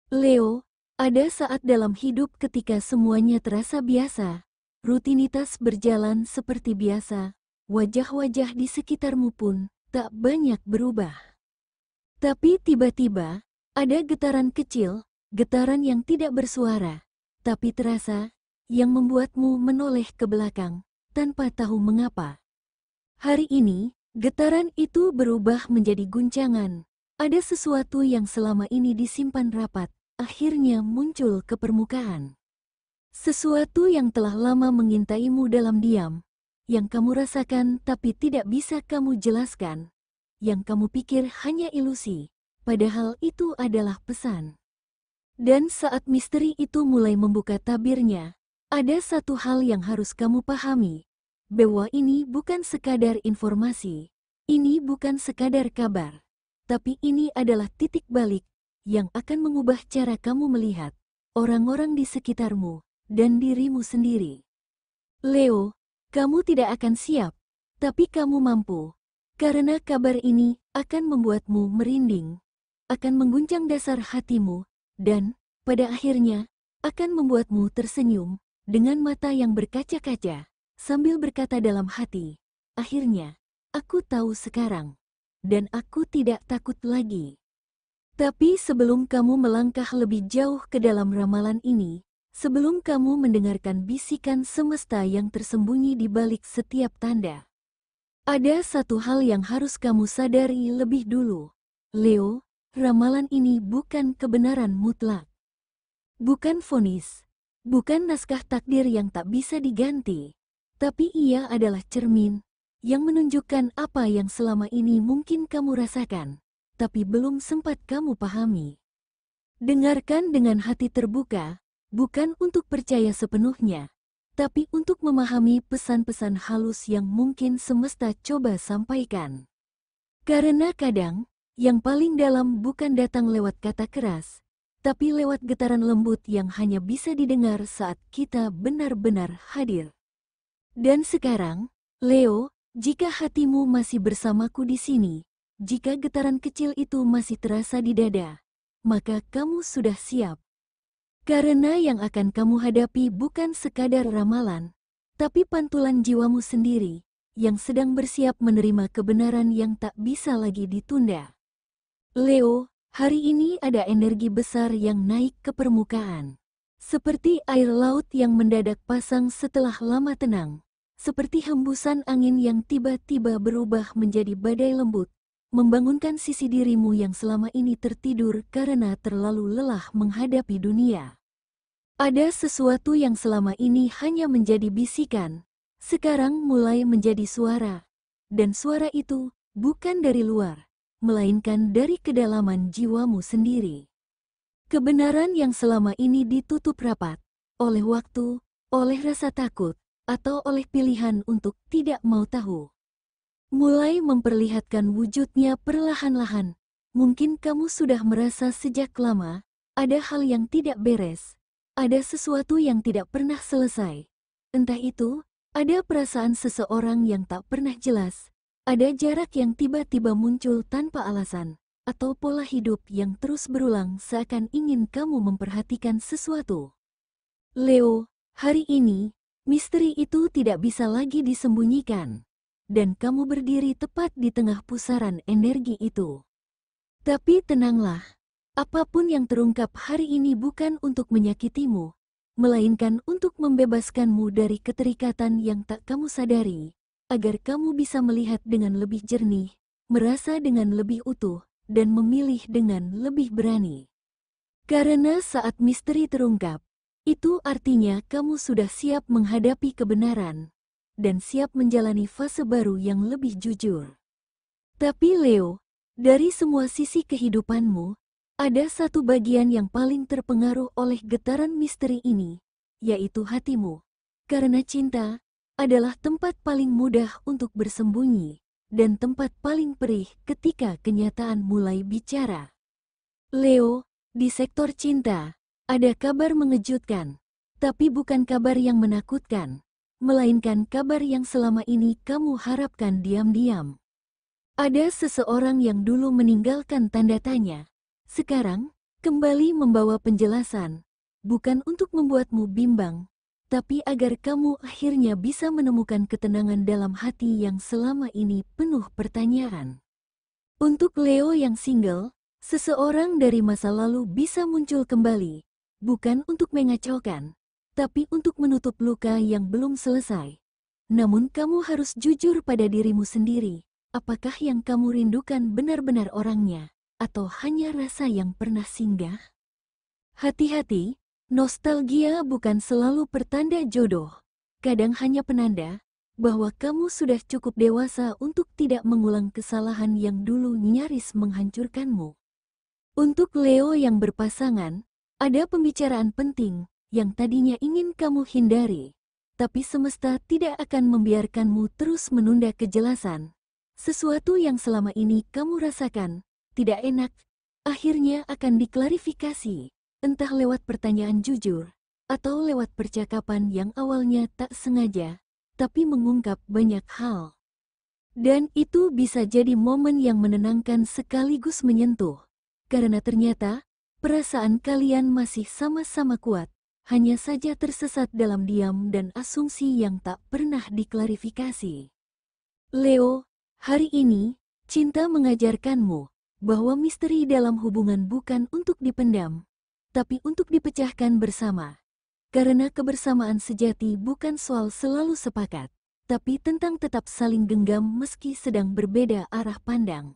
Leo, ada saat dalam hidup ketika semuanya terasa biasa, rutinitas berjalan seperti biasa, wajah-wajah di sekitarmu pun tak banyak berubah. Tapi tiba-tiba, ada getaran kecil, getaran yang tidak bersuara, tapi terasa, yang membuatmu menoleh ke belakang, tanpa tahu mengapa. Hari ini, getaran itu berubah menjadi guncangan. Ada sesuatu yang selama ini disimpan rapat, akhirnya muncul ke permukaan. Sesuatu yang telah lama mengintaimu dalam diam, yang kamu rasakan tapi tidak bisa kamu jelaskan, yang kamu pikir hanya ilusi, padahal itu adalah pesan. Dan saat misteri itu mulai membuka tabirnya, ada satu hal yang harus kamu pahami, bahwa ini bukan sekadar informasi, ini bukan sekadar kabar, tapi ini adalah titik balik yang akan mengubah cara kamu melihat orang-orang di sekitarmu dan dirimu sendiri. Leo, kamu tidak akan siap, tapi kamu mampu, karena kabar ini akan membuatmu merinding, akan mengguncang dasar hatimu, dan, pada akhirnya, akan membuatmu tersenyum dengan mata yang berkaca-kaca, sambil berkata dalam hati, akhirnya, aku tahu sekarang, dan aku tidak takut lagi. Tapi sebelum kamu melangkah lebih jauh ke dalam ramalan ini, sebelum kamu mendengarkan bisikan semesta yang tersembunyi di balik setiap tanda, ada satu hal yang harus kamu sadari lebih dulu. Leo, ramalan ini bukan kebenaran mutlak. Bukan vonis, bukan naskah takdir yang tak bisa diganti, tapi ia adalah cermin yang menunjukkan apa yang selama ini mungkin kamu rasakan, tapi belum sempat kamu pahami. Dengarkan dengan hati terbuka, bukan untuk percaya sepenuhnya, tapi untuk memahami pesan-pesan halus yang mungkin semesta coba sampaikan. Karena kadang, yang paling dalam bukan datang lewat kata keras, tapi lewat getaran lembut yang hanya bisa didengar saat kita benar-benar hadir. Dan sekarang, Leo, jika hatimu masih bersamaku di sini, jika getaran kecil itu masih terasa di dada, maka kamu sudah siap. Karena yang akan kamu hadapi bukan sekadar ramalan, tapi pantulan jiwamu sendiri, yang sedang bersiap menerima kebenaran yang tak bisa lagi ditunda. Leo, hari ini ada energi besar yang naik ke permukaan. Seperti air laut yang mendadak pasang setelah lama tenang. Seperti hembusan angin yang tiba-tiba berubah menjadi badai lembut, membangunkan sisi dirimu yang selama ini tertidur karena terlalu lelah menghadapi dunia. Ada sesuatu yang selama ini hanya menjadi bisikan, sekarang mulai menjadi suara. Dan suara itu bukan dari luar, melainkan dari kedalaman jiwamu sendiri. Kebenaran yang selama ini ditutup rapat, oleh waktu, oleh rasa takut, atau oleh pilihan untuk tidak mau tahu, mulai memperlihatkan wujudnya perlahan-lahan. Mungkin kamu sudah merasa sejak lama, ada hal yang tidak beres, ada sesuatu yang tidak pernah selesai. Entah itu, ada perasaan seseorang yang tak pernah jelas, ada jarak yang tiba-tiba muncul tanpa alasan, atau pola hidup yang terus berulang seakan ingin kamu memperhatikan sesuatu. Leo, hari ini, misteri itu tidak bisa lagi disembunyikan, dan kamu berdiri tepat di tengah pusaran energi itu. Tapi tenanglah, apapun yang terungkap hari ini bukan untuk menyakitimu, melainkan untuk membebaskanmu dari keterikatan yang tak kamu sadari, agar kamu bisa melihat dengan lebih jernih, merasa dengan lebih utuh, dan memilih dengan lebih berani. Karena saat misteri terungkap, itu artinya kamu sudah siap menghadapi kebenaran, dan siap menjalani fase baru yang lebih jujur. Tapi Leo, dari semua sisi kehidupanmu, ada satu bagian yang paling terpengaruh oleh getaran misteri ini, yaitu hatimu. Karena cinta adalah tempat paling mudah untuk bersembunyi, dan tempat paling perih ketika kenyataan mulai bicara. Leo, di sektor cinta, ada kabar mengejutkan, tapi bukan kabar yang menakutkan, melainkan kabar yang selama ini kamu harapkan diam-diam. Ada seseorang yang dulu meninggalkan tanda tanya. Sekarang, kembali membawa penjelasan, bukan untuk membuatmu bimbang, tapi agar kamu akhirnya bisa menemukan ketenangan dalam hati yang selama ini penuh pertanyaan. Untuk Leo yang single, seseorang dari masa lalu bisa muncul kembali, bukan untuk mengacaukan, tapi untuk menutup luka yang belum selesai. Namun kamu harus jujur pada dirimu sendiri, apakah yang kamu rindukan benar-benar orangnya, atau hanya rasa yang pernah singgah? Hati-hati, nostalgia bukan selalu pertanda jodoh. Kadang hanya penanda bahwa kamu sudah cukup dewasa untuk tidak mengulang kesalahan yang dulu nyaris menghancurkanmu. Untuk Leo yang berpasangan, ada pembicaraan penting yang tadinya ingin kamu hindari, tapi semesta tidak akan membiarkanmu terus menunda kejelasan. Sesuatu yang selama ini kamu rasakan tidak enak, akhirnya akan diklarifikasi, entah lewat pertanyaan jujur, atau lewat percakapan yang awalnya tak sengaja, tapi mengungkap banyak hal. Dan itu bisa jadi momen yang menenangkan sekaligus menyentuh, karena ternyata perasaan kalian masih sama-sama kuat, hanya saja tersesat dalam diam dan asumsi yang tak pernah diklarifikasi. Leo, hari ini, cinta mengajarkanmu bahwa misteri dalam hubungan bukan untuk dipendam, tapi untuk dipecahkan bersama. Karena kebersamaan sejati bukan soal selalu sepakat, tapi tentang tetap saling genggam meski sedang berbeda arah pandang.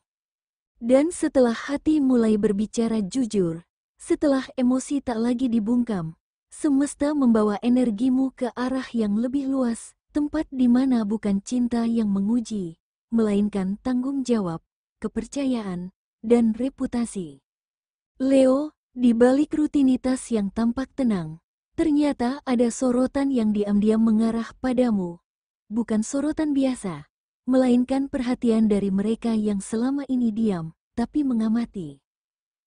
Dan setelah hati mulai berbicara jujur, setelah emosi tak lagi dibungkam, semesta membawa energimu ke arah yang lebih luas, tempat di mana bukan cinta yang menguji, melainkan tanggung jawab, kepercayaan, dan reputasi. Leo, di balik rutinitas yang tampak tenang, ternyata ada sorotan yang diam-diam mengarah padamu. Bukan sorotan biasa, melainkan perhatian dari mereka yang selama ini diam, tapi mengamati.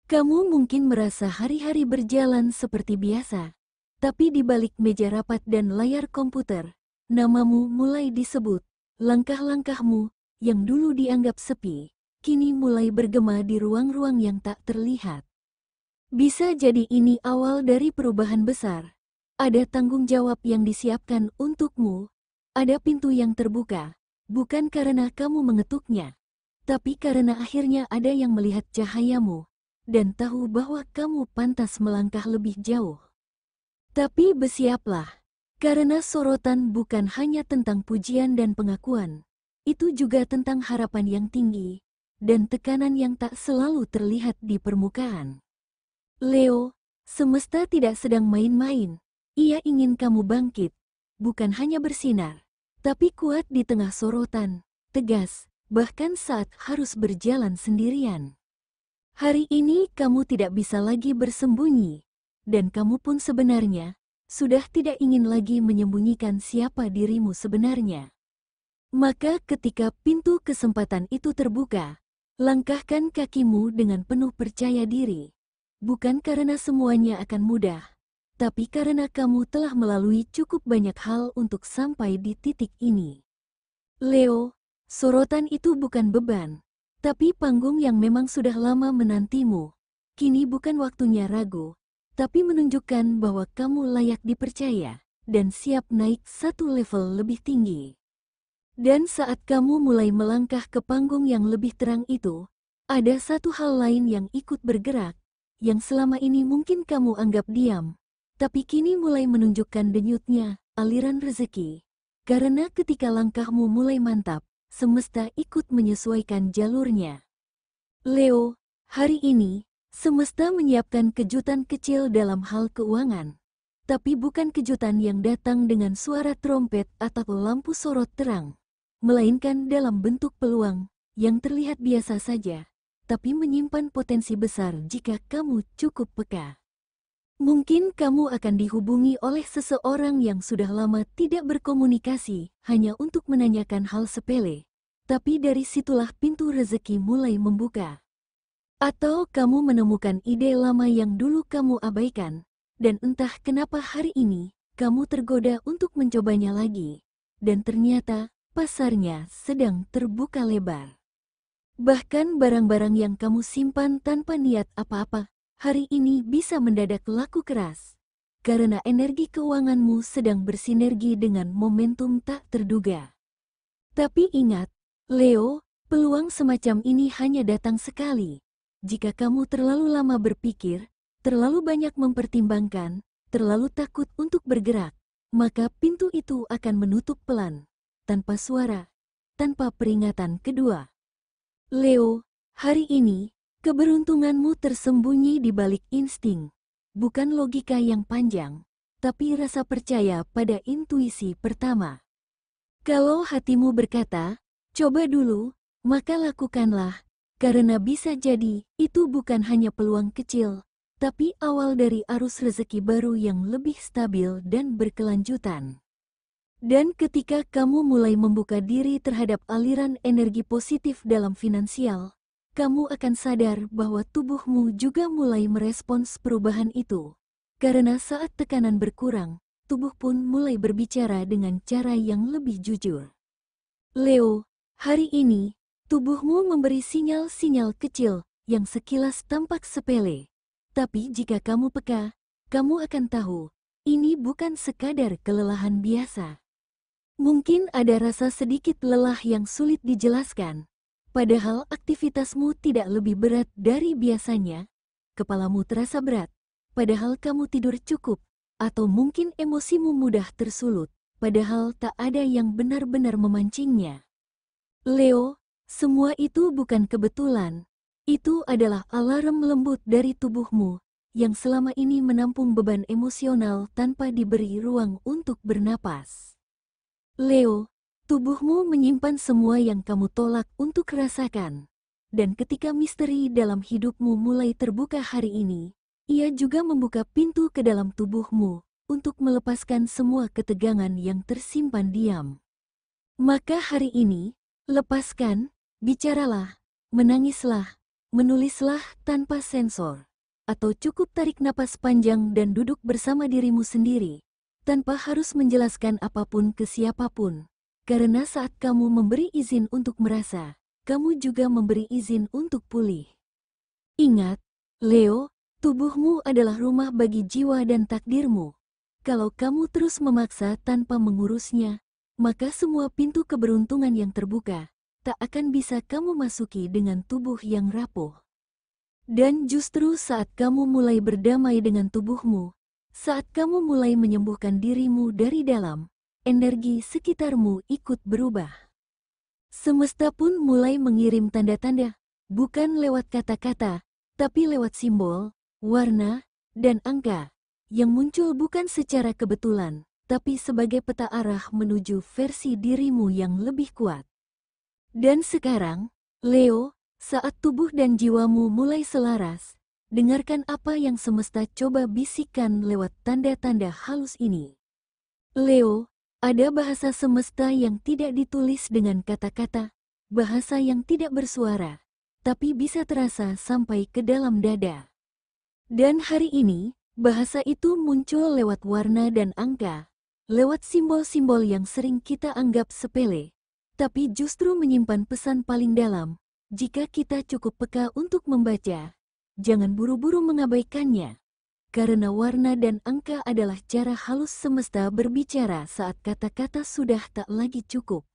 Kamu mungkin merasa hari-hari berjalan seperti biasa, tapi di balik meja rapat dan layar komputer, namamu mulai disebut. Langkah-langkahmu, yang dulu dianggap sepi, kini mulai bergema di ruang-ruang yang tak terlihat. Bisa jadi ini awal dari perubahan besar. Ada tanggung jawab yang disiapkan untukmu. Ada pintu yang terbuka, bukan karena kamu mengetuknya, tapi karena akhirnya ada yang melihat cahayamu dan tahu bahwa kamu pantas melangkah lebih jauh. Tapi bersiaplah, karena sorotan bukan hanya tentang pujian dan pengakuan, itu juga tentang harapan yang tinggi dan tekanan yang tak selalu terlihat di permukaan. Leo, semesta tidak sedang main-main. Ia ingin kamu bangkit, bukan hanya bersinar, tapi kuat di tengah sorotan, tegas, bahkan saat harus berjalan sendirian. Hari ini kamu tidak bisa lagi bersembunyi, dan kamu pun sebenarnya sudah tidak ingin lagi menyembunyikan siapa dirimu sebenarnya. Maka ketika pintu kesempatan itu terbuka, langkahkan kakimu dengan penuh percaya diri. Bukan karena semuanya akan mudah, tapi karena kamu telah melalui cukup banyak hal untuk sampai di titik ini. Leo, sorotan itu bukan beban, tapi panggung yang memang sudah lama menantimu. Kini bukan waktunya ragu, tapi menunjukkan bahwa kamu layak dipercaya dan siap naik satu level lebih tinggi. Dan saat kamu mulai melangkah ke panggung yang lebih terang itu, ada satu hal lain yang ikut bergerak, yang selama ini mungkin kamu anggap diam, tapi kini mulai menunjukkan denyutnya, aliran rezeki. Karena ketika langkahmu mulai mantap, semesta ikut menyesuaikan jalurnya. Leo, hari ini, semesta menyiapkan kejutan kecil dalam hal keuangan. Tapi bukan kejutan yang datang dengan suara trompet atau lampu sorot terang, melainkan dalam bentuk peluang yang terlihat biasa saja, tapi menyimpan potensi besar jika kamu cukup peka. Mungkin kamu akan dihubungi oleh seseorang yang sudah lama tidak berkomunikasi hanya untuk menanyakan hal sepele, tapi dari situlah pintu rezeki mulai membuka. Atau kamu menemukan ide lama yang dulu kamu abaikan, dan entah kenapa hari ini kamu tergoda untuk mencobanya lagi, dan ternyata pasarnya sedang terbuka lebar. Bahkan barang-barang yang kamu simpan tanpa niat apa-apa, hari ini bisa mendadak laku keras. Karena energi keuanganmu sedang bersinergi dengan momentum tak terduga. Tapi ingat, Leo, peluang semacam ini hanya datang sekali. Jika kamu terlalu lama berpikir, terlalu banyak mempertimbangkan, terlalu takut untuk bergerak, maka pintu itu akan menutup pelan, tanpa suara, tanpa peringatan kedua. Leo, hari ini, keberuntunganmu tersembunyi di balik insting, bukan logika yang panjang, tapi rasa percaya pada intuisi pertama. Kalau hatimu berkata, coba dulu, maka lakukanlah, karena bisa jadi itu bukan hanya peluang kecil, tapi awal dari arus rezeki baru yang lebih stabil dan berkelanjutan. Dan ketika kamu mulai membuka diri terhadap aliran energi positif dalam finansial, kamu akan sadar bahwa tubuhmu juga mulai merespons perubahan itu. Karena saat tekanan berkurang, tubuh pun mulai berbicara dengan cara yang lebih jujur. Leo, hari ini, tubuhmu memberi sinyal-sinyal kecil yang sekilas tampak sepele. Tapi jika kamu peka, kamu akan tahu, ini bukan sekadar kelelahan biasa. Mungkin ada rasa sedikit lelah yang sulit dijelaskan, padahal aktivitasmu tidak lebih berat dari biasanya. Kepalamu terasa berat, padahal kamu tidur cukup. Atau mungkin emosimu mudah tersulut, padahal tak ada yang benar-benar memancingnya. Leo, semua itu bukan kebetulan. Itu adalah alarm lembut dari tubuhmu, yang selama ini menampung beban emosional tanpa diberi ruang untuk bernapas. Leo, tubuhmu menyimpan semua yang kamu tolak untuk rasakan. Dan ketika misteri dalam hidupmu mulai terbuka hari ini, ia juga membuka pintu ke dalam tubuhmu untuk melepaskan semua ketegangan yang tersimpan diam. Maka hari ini, lepaskan, bicaralah, menangislah, menulislah tanpa sensor. Atau cukup tarik napas panjang dan duduk bersama dirimu sendiri, tanpa harus menjelaskan apapun ke siapapun. Karena saat kamu memberi izin untuk merasa, kamu juga memberi izin untuk pulih. Ingat, Leo, tubuhmu adalah rumah bagi jiwa dan takdirmu. Kalau kamu terus memaksa tanpa mengurusnya, maka semua pintu keberuntungan yang terbuka tak akan bisa kamu masuki dengan tubuh yang rapuh. Dan justru saat kamu mulai berdamai dengan tubuhmu, saat kamu mulai menyembuhkan dirimu dari dalam, energi sekitarmu ikut berubah. Semesta pun mulai mengirim tanda-tanda, bukan lewat kata-kata, tapi lewat simbol, warna, dan angka, yang muncul bukan secara kebetulan, tapi sebagai peta arah menuju versi dirimu yang lebih kuat. Dan sekarang, Leo, saat tubuh dan jiwamu mulai selaras, dengarkan apa yang semesta coba bisikkan lewat tanda-tanda halus ini. Leo, ada bahasa semesta yang tidak ditulis dengan kata-kata, bahasa yang tidak bersuara, tapi bisa terasa sampai ke dalam dada. Dan hari ini, bahasa itu muncul lewat warna dan angka, lewat simbol-simbol yang sering kita anggap sepele, tapi justru menyimpan pesan paling dalam. Jika kita cukup peka untuk membaca, jangan buru-buru mengabaikannya. Karena warna dan angka adalah cara halus semesta berbicara saat kata-kata sudah tak lagi cukup.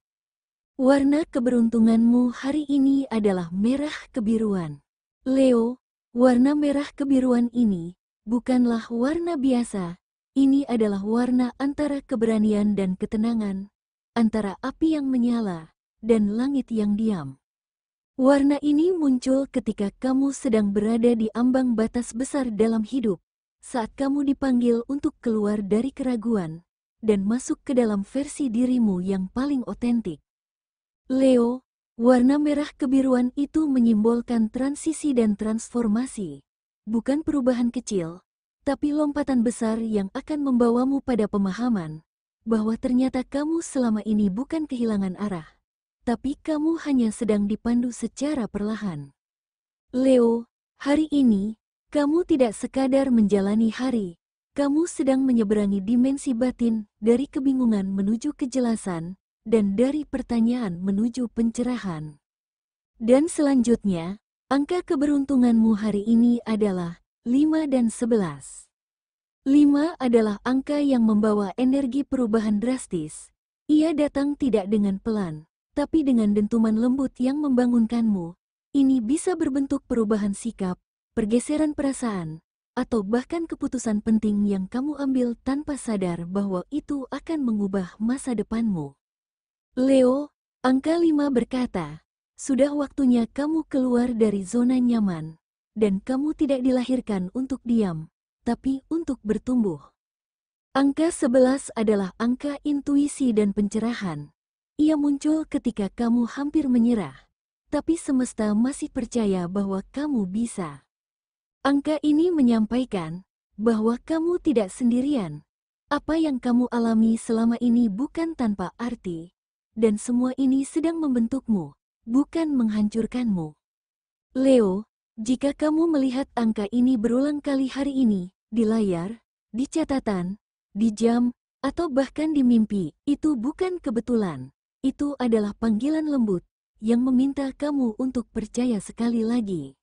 Warna keberuntunganmu hari ini adalah merah kebiruan. Leo, warna merah kebiruan ini bukanlah warna biasa. Ini adalah warna antara keberanian dan ketenangan, antara api yang menyala dan langit yang diam. Warna ini muncul ketika kamu sedang berada di ambang batas besar dalam hidup, saat kamu dipanggil untuk keluar dari keraguan dan masuk ke dalam versi dirimu yang paling otentik. Leo, warna merah kebiruan itu menyimbolkan transisi dan transformasi, bukan perubahan kecil, tapi lompatan besar yang akan membawamu pada pemahaman bahwa ternyata kamu selama ini bukan kehilangan arah, tapi kamu hanya sedang dipandu secara perlahan. Leo, hari ini, kamu tidak sekadar menjalani hari, kamu sedang menyeberangi dimensi batin dari kebingungan menuju kejelasan, dan dari pertanyaan menuju pencerahan. Dan selanjutnya, angka keberuntunganmu hari ini adalah 5 dan 11. 5 adalah angka yang membawa energi perubahan drastis. Ia datang tidak dengan pelan, tapi dengan dentuman lembut yang membangunkanmu. Ini bisa berbentuk perubahan sikap, pergeseran perasaan, atau bahkan keputusan penting yang kamu ambil tanpa sadar bahwa itu akan mengubah masa depanmu. Leo, angka 5 berkata, sudah waktunya kamu keluar dari zona nyaman, dan kamu tidak dilahirkan untuk diam, tapi untuk bertumbuh. Angka 11 adalah angka intuisi dan pencerahan. Ia muncul ketika kamu hampir menyerah, tapi semesta masih percaya bahwa kamu bisa. Angka ini menyampaikan bahwa kamu tidak sendirian. Apa yang kamu alami selama ini bukan tanpa arti, dan semua ini sedang membentukmu, bukan menghancurkanmu. Leo, jika kamu melihat angka ini berulang kali hari ini, di layar, di catatan, di jam, atau bahkan di mimpi, itu bukan kebetulan. Itu adalah panggilan lembut yang meminta kamu untuk percaya sekali lagi.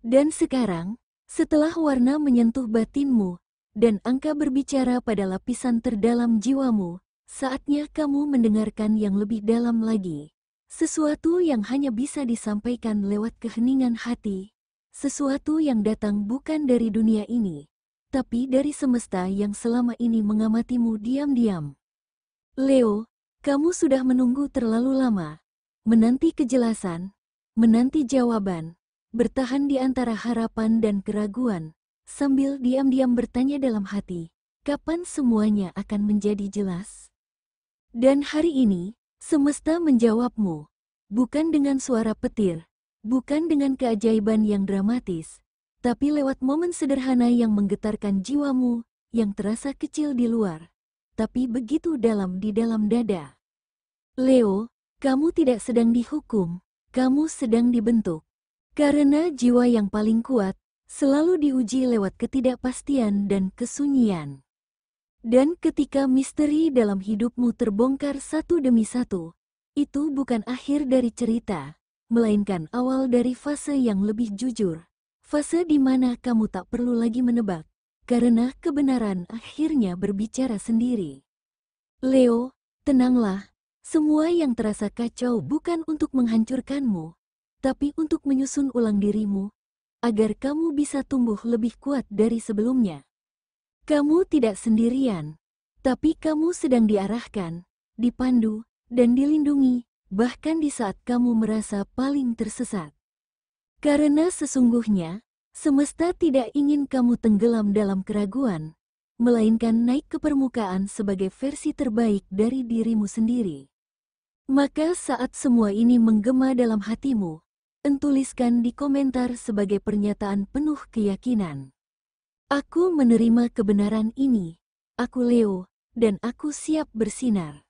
Dan sekarang, setelah warna menyentuh batinmu, dan angka berbicara pada lapisan terdalam jiwamu, saatnya kamu mendengarkan yang lebih dalam lagi. Sesuatu yang hanya bisa disampaikan lewat keheningan hati. Sesuatu yang datang bukan dari dunia ini, tapi dari semesta yang selama ini mengamatimu diam-diam. Leo, kamu sudah menunggu terlalu lama. Menanti kejelasan, menanti jawaban, bertahan di antara harapan dan keraguan, sambil diam-diam bertanya dalam hati, kapan semuanya akan menjadi jelas? Dan hari ini, semesta menjawabmu, bukan dengan suara petir, bukan dengan keajaiban yang dramatis, tapi lewat momen sederhana yang menggetarkan jiwamu, yang terasa kecil di luar, tapi begitu dalam di dalam dada. Leo, kamu tidak sedang dihukum, kamu sedang dibentuk. Karena jiwa yang paling kuat, selalu diuji lewat ketidakpastian dan kesunyian. Dan ketika misteri dalam hidupmu terbongkar satu demi satu, itu bukan akhir dari cerita, melainkan awal dari fase yang lebih jujur. Fase di mana kamu tak perlu lagi menebak, karena kebenaran akhirnya berbicara sendiri. Leo, tenanglah, semua yang terasa kacau bukan untuk menghancurkanmu, tapi untuk menyusun ulang dirimu, agar kamu bisa tumbuh lebih kuat dari sebelumnya. Kamu tidak sendirian, tapi kamu sedang diarahkan, dipandu, dan dilindungi, bahkan di saat kamu merasa paling tersesat. Karena sesungguhnya, semesta tidak ingin kamu tenggelam dalam keraguan, melainkan naik ke permukaan sebagai versi terbaik dari dirimu sendiri. Maka saat semua ini menggema dalam hatimu, tuliskan di komentar sebagai pernyataan penuh keyakinan. Aku menerima kebenaran ini, aku Leo, dan aku siap bersinar.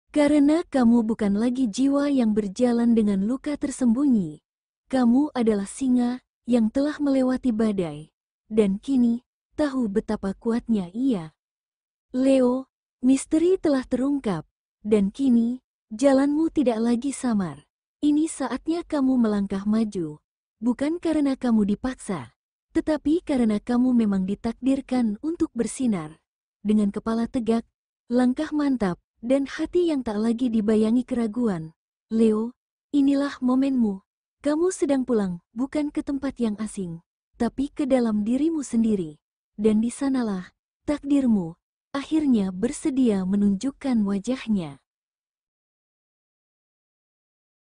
Karena kamu bukan lagi jiwa yang berjalan dengan luka tersembunyi, kamu adalah singa yang telah melewati badai, dan kini tahu betapa kuatnya ia. Leo, misteri telah terungkap, dan kini jalanmu tidak lagi samar. Ini saatnya kamu melangkah maju, bukan karena kamu dipaksa, tetapi karena kamu memang ditakdirkan untuk bersinar. Dengan kepala tegak, langkah mantap, dan hati yang tak lagi dibayangi keraguan. Leo, inilah momenmu. Kamu sedang pulang, bukan ke tempat yang asing, tapi ke dalam dirimu sendiri. Dan di sanalah, takdirmu, akhirnya bersedia menunjukkan wajahnya.